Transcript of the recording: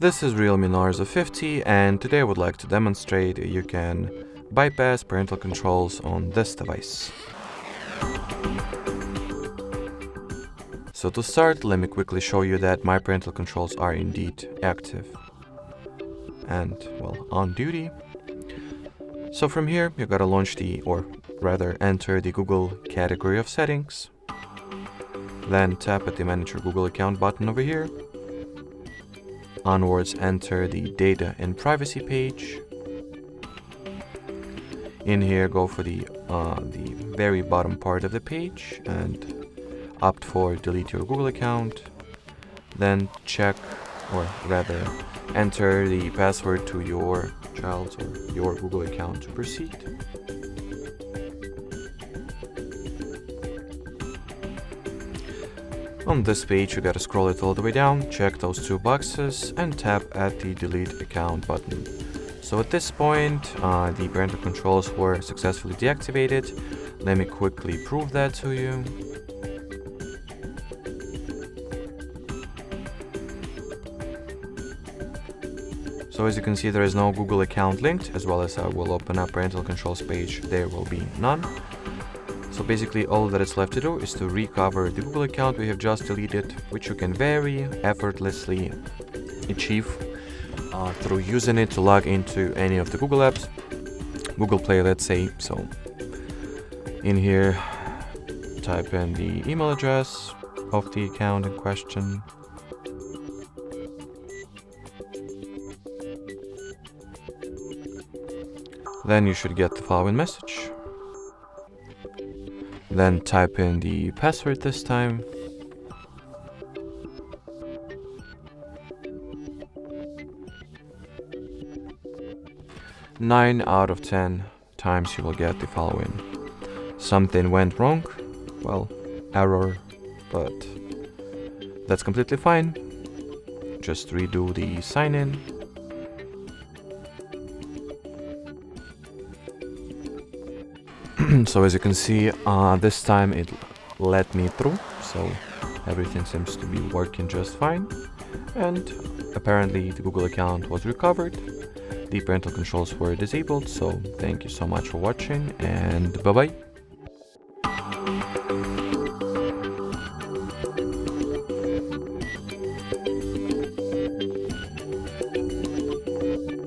This is Realme Narzo 50, and today I would like to demonstrate you can bypass parental controls on this device. So to start, let me quickly show you that my parental controls are indeed active and, well, on duty. So from here, you gotta launch enter the Google category of settings. Then tap at the Manage Your Google Account button over here. Onwards, enter the Data and Privacy page. In here, go for the very bottom part of the page and opt for Delete Your Google Account. Then enter the password to your child's or your Google account to proceed. On this page, you gotta scroll it all the way down, check those two boxes, and tap at the Delete Account button. So at this point, the parental controls were successfully deactivated. Let me quickly prove that to you. So as you can see, there is no Google account linked, as well as I will open up parental controls page, there will be none. So basically all that is left to do is to recover the Google account we have just deleted, which you can very effortlessly achieve through using it to log into any of the Google apps, Google Play, let's say. So in here, type in the email address of the account in question. Then you should get the following message. Then type in the password this time. Nine out of 10 times you will get the following. Something went wrong. Well, error, but that's completely fine. Just redo the sign in. So as you can see, this time it let me through, so everything seems to be working just fine. And apparently the Google account was recovered, the parental controls were disabled. So thank you so much for watching, and bye bye.